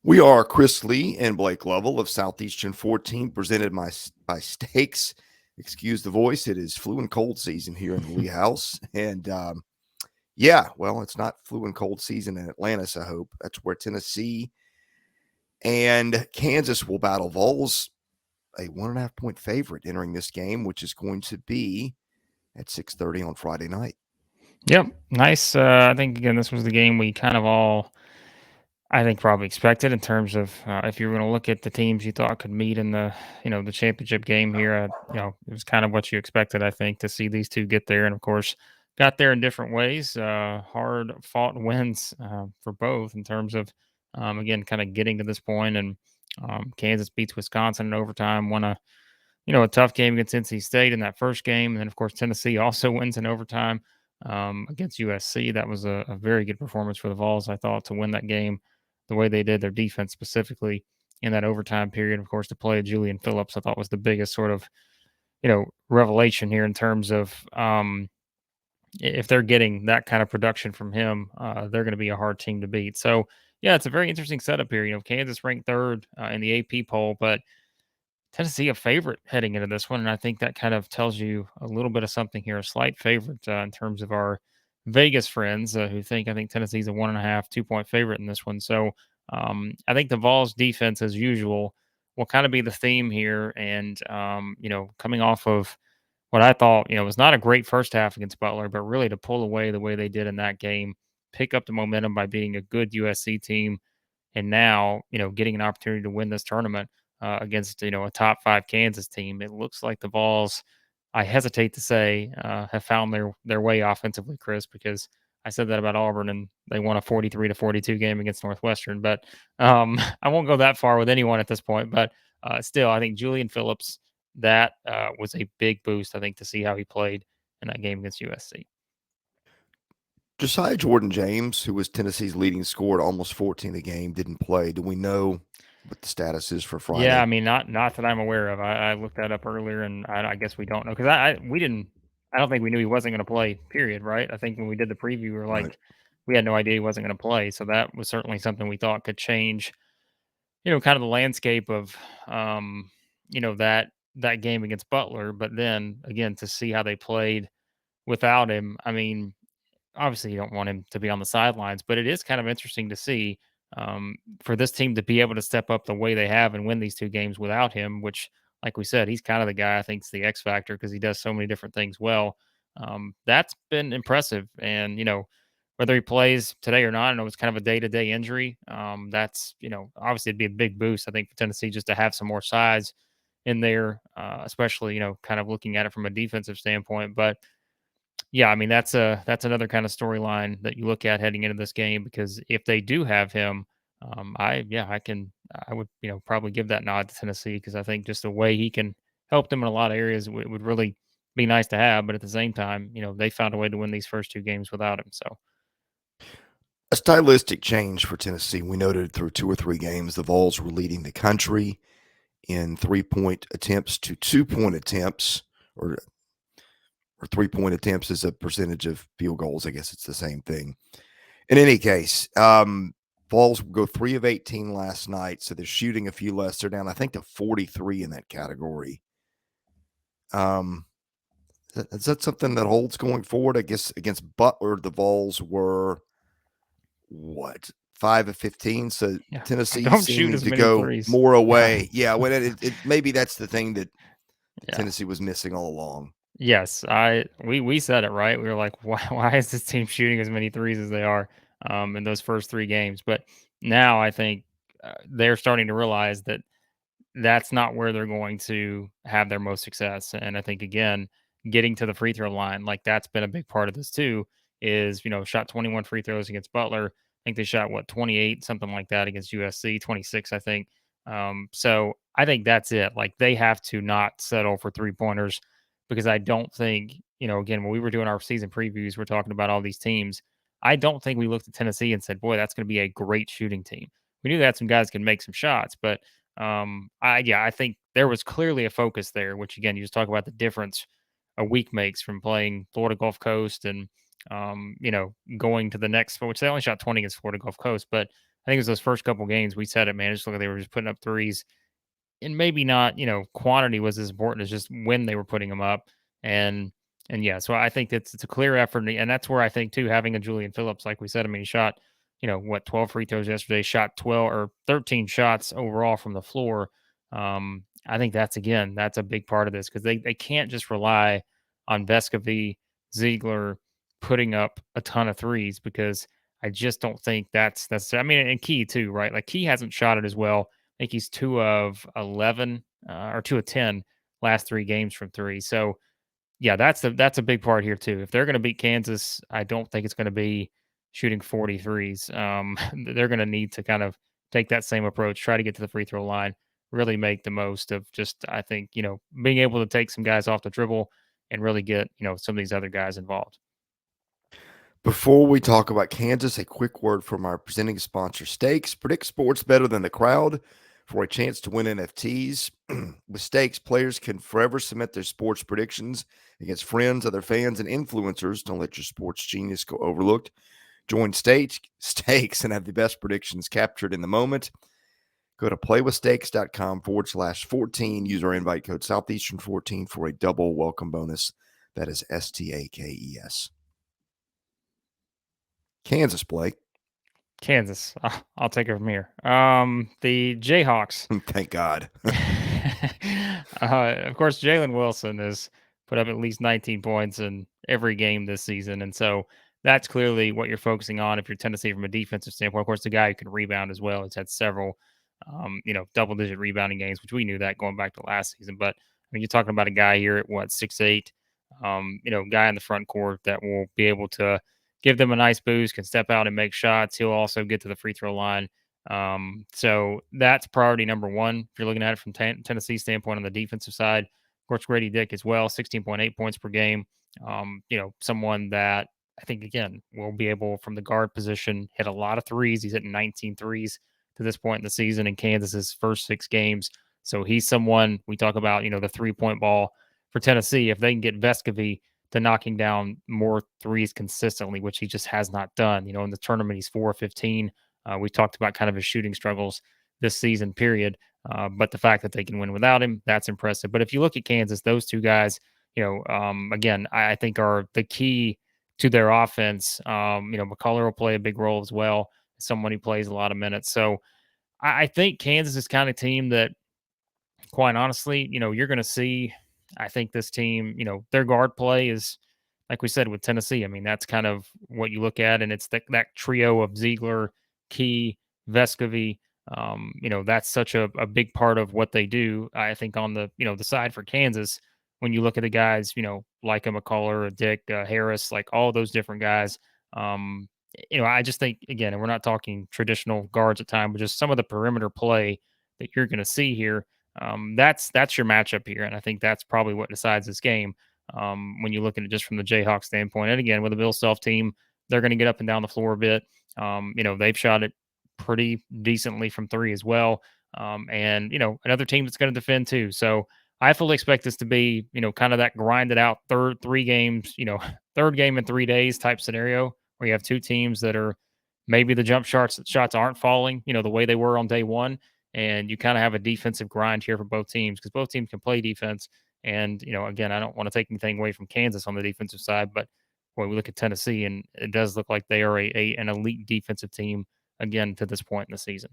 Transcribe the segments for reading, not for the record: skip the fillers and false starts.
We are Chris Lee and Blake Lovell of Southeastern 14, presented by Steaks. Excuse the voice. It is flu and cold season here in the Lee House. And yeah, well, it's not flu and cold season in Atlantis, I hope. That's where Tennessee and Kansas will battle. Vols, a 1.5-point favorite entering this game, which is going to be at 6:30 on Friday night. Yep, nice. I think again, this was the game we kind of all, I think, probably expected in terms of if you were going to look at the teams you thought could meet in the championship game here. It was kind of what you expected, I think, to see these two get there, and of course, got there in different ways. Hard fought wins for both in terms of again, kind of getting to this point, and Kansas beats Wisconsin in overtime, won a tough game against NC State in that first game. And then, of course, Tennessee also wins in overtime against USC. That was a very good performance for the Vols, I thought, to win that game the way they did, their defense specifically in that overtime period. Of course, to play Julian Phillips, I thought was the biggest sort of, revelation here in terms of if they're getting that kind of production from him, they're going to be a hard team to beat. So, yeah, it's a very interesting setup here. Kansas ranked third in the AP poll, but Tennessee a favorite heading into this one, and I think that kind of tells you a little bit of something here. A slight favorite in terms of our Vegas friends who think I think Tennessee's a 1.5, 2 point favorite in this one. So I think the Vols defense, as usual, will kind of be the theme here. And coming off of what I thought was not a great first half against Butler, but really to pull away the way they did in that game, pick up the momentum by beating a good USC team, and now getting an opportunity to win this tournament against a top five Kansas team. It looks like the Vols, I hesitate to say, have found their way offensively, Chris, because I said that about Auburn and they won a 43-42 game against Northwestern. But I won't go that far with anyone at this point. But still, I think Julian Phillips, that was a big boost, I think, to see how he played in that game against USC. Josiah Jordan James, who was Tennessee's leading scorer at almost 14 a game, didn't play. Do we know what the status is for Yeah, I Friday? mean, not that I'm aware of. I looked that up earlier, and I guess we don't know because we didn't. I don't think we knew he wasn't going to play. Period. Right. I think when we did the preview, we were Right. like, we had no idea he wasn't going to play. So that was certainly something we thought could change. Kind of the landscape of, that game against Butler. But then again, to see how they played without him, I mean, obviously you don't want him to be on the sidelines, but it is kind of interesting to see for this team to be able to step up the way they have and win these two games without him, which, like we said, he's kind of the guy I think is the X factor because he does so many different things well. That's been impressive. And, whether he plays today or not, I know it's kind of a day to day injury. That's, obviously it'd be a big boost, I think, for Tennessee just to have some more size in there, especially, kind of looking at it from a defensive standpoint. But yeah, I mean that's another kind of storyline that you look at heading into this game because if they do have him, I would probably give that nod to Tennessee because I think just the way he can help them in a lot of areas would really be nice to have. But at the same time, they found a way to win these first two games without him. So A stylistic change for Tennessee. We noted through 2 or 3 games, the Vols were leading the country in 3-point attempts to 2-point attempts, or 3-point attempts as a percentage of field goals. I guess it's the same thing. In any case, Vols go 3 of 18 last night, so they're shooting a few less. They're down, I think, to 43 in that category. Is that something that holds going forward? I guess against Butler, the Vols were what, 5 of 15. So yeah, Tennessee don't shoot seeming as to many go threes. more Yeah, away. Yeah, well, maybe that's the thing that yeah. Tennessee was missing all along. Yes, we said it right. We were like, why is this team shooting as many threes as they are in those first three games? But now I think they're starting to realize that that's not where they're going to have their most success. And I think again, getting to the free throw line, like that's been a big part of this too. Is shot 21 free throws against Butler. I think they shot 28, something like that against USC, 26, I think. So I think that's it. Like they have to not settle for 3 pointers because I don't think again when we were doing our season previews, we're talking about all these teams. I don't think we looked at Tennessee and said, "Boy, that's going to be a great shooting team." We knew that some guys can make some shots, but I think there was clearly a focus there, which again, you just talk about the difference a week makes from playing Florida Gulf Coast and going to the next, which they only shot 20 against Florida Gulf Coast, but I think it was those first couple games we said it, man. It just looked like they were just putting up threes, and maybe not, quantity was as important as just when they were putting them up. And yeah, so I think it's a clear effort, and that's where I think too, having a Julian Phillips, like we said, I mean, he shot, 12 free throws yesterday, shot 12 or 13 shots overall from the floor. I think that's a big part of this because they can't just rely on Vescovy, Ziegler putting up a ton of threes because I just don't think that's. I mean, and Key too, right? Like Key hasn't shot it as well. I think he's 2 of 11 or 2 of 10 last 3 games from 3. So, yeah, that's a big part here too. If they're going to beat Kansas, I don't think it's going to be shooting 43s. They're going to need to kind of take that same approach, try to get to the free throw line, really make the most of just I think, being able to take some guys off the dribble and really get, some of these other guys involved. Before we talk about Kansas, a quick word from our presenting sponsor, Stakes. Predict sports better than the crowd for a chance to win NFTs. With Stakes, players can forever submit their sports predictions against friends, other fans, and influencers. Don't let your sports genius go overlooked. Join Stakes and have the best predictions captured in the moment. Go to playwithstakes.com/14. Use our invite code Southeastern14 for a double welcome bonus. That is STAKES. Kansas, Blake. Kansas. I'll take it from here. The Jayhawks. Thank God. Of course, Jalen Wilson has put up at least 19 points in every game this season, and so that's clearly what you're focusing on if you're Tennessee from a defensive standpoint. Of course, the guy who can rebound as well. He's had several, double-digit rebounding games, which we knew that going back to last season. But I mean, you're talking about a guy here at 6'8", guy in the front court that will be able to give them a nice boost, can step out and make shots. He'll also get to the free throw line. So that's priority number one. If you're looking at it from Tennessee standpoint on the defensive side, of course, Grady Dick as well, 16.8 points per game. Someone that I think, again, will be able from the guard position, hit a lot of threes. He's hitting 19 threes to this point in the season in Kansas's first 6 games. So he's someone we talk about, the 3-point ball for Tennessee. If they can get Vescovy to knocking down more threes consistently, which he just has not done. In the tournament, he's 4 of 15. We talked about kind of his shooting struggles this season, period. But the fact that they can win without him, that's impressive. But if you look at Kansas, those two guys, again, I think are the key to their offense. McCullough will play a big role as well, someone who plays a lot of minutes. So I think Kansas is kind of team that, quite honestly, you're going to see. I think this team, their guard play is, like we said, with Tennessee. I mean, that's kind of what you look at, and it's that trio of Ziegler, Key, Vescovy. That's such a big part of what they do. I think on the the side for Kansas, when you look at the guys, like a McCullough, a Dick, Harris, like all those different guys. I just think again, and we're not talking traditional guards at time, but just some of the perimeter play that you're going to see here. That's your matchup here, and I think that's probably what decides this game. When you look at it just from the Jayhawks standpoint, and again with the Bill Self team, they're going to get up and down the floor a bit. They've shot it pretty decently from 3 as well, and another team that's going to defend too. So I fully expect this to be kind of that grinded out third 3 games, third game in 3 days type scenario where you have 2 teams that are maybe the jump shots aren't falling, the way they were on day one. And you kind of have a defensive grind here for both teams because both teams can play defense. And, again, I don't want to take anything away from Kansas on the defensive side, but when we look at Tennessee, and it does look like they are an elite defensive team, again, to this point in the season.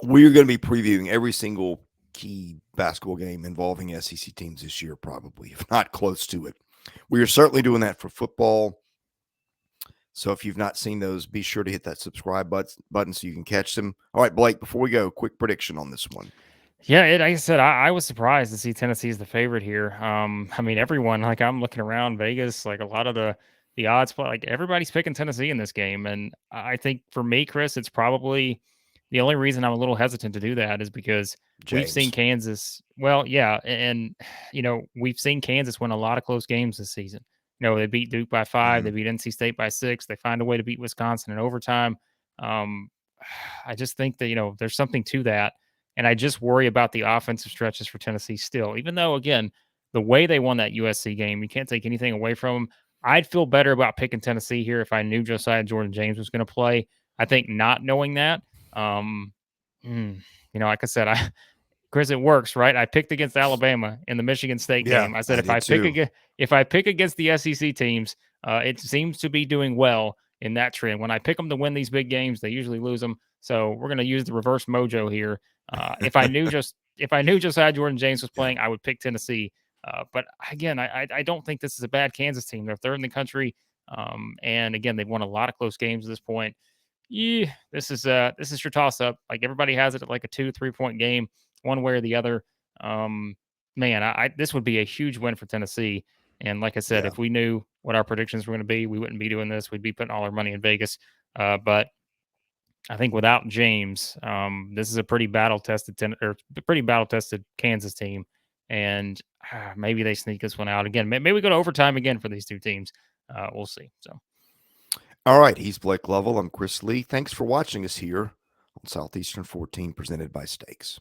We're going to be previewing every single key basketball game involving SEC teams this year, probably, if not close to it. We are certainly doing that for football. So if you've not seen those, be sure to hit that subscribe button so you can catch them. All right, Blake, before we go, quick prediction on this one. Yeah, like I said, I was surprised to see Tennessee as the favorite here. I mean, everyone, like I'm looking around Vegas, like a lot of the odds, like everybody's picking Tennessee in this game. And I think for me, Chris, it's probably the only reason I'm a little hesitant to do that is because we've seen Kansas. Well, yeah. And, we've seen Kansas win a lot of close games this season. They beat Duke by 5. They beat NC State by 6. They find a way to beat Wisconsin in overtime. I just think that, there's something to that. And I just worry about the offensive stretches for Tennessee still, even though, again, the way they won that USC game, you can't take anything away from them. I'd feel better about picking Tennessee here if I knew Josiah Jordan-James was going to play. I think not knowing that, like I said, Chris, it works, right? I picked against Alabama in the Michigan State Yeah, game. I said I did too. if I pick against the SEC teams, it seems to be doing well in that trend. When I pick them to win these big games, they usually lose them. So we're going to use the reverse mojo here. If I knew Josiah Jordan James was Yeah. playing, I would pick Tennessee. But again, I don't think this is a bad Kansas team. They're third in the country, and again, they've won a lot of close games at this point. Yeah, this is your toss up. Like everybody has it at like a 2-3 point game, one way or the other. Um, Man, this would be a huge win for Tennessee. And like I said, Yeah. if we knew what our predictions were going to be, we wouldn't be doing this. We'd be putting all our money in Vegas. But I think without James, this is a pretty battle tested Kansas team, and maybe they sneak this one out again. Maybe we go to overtime again for these two teams. We'll see. So. All right. He's Blake Lovell. I'm Chris Lee. Thanks for watching us here on Southeastern 14, presented by Steaks.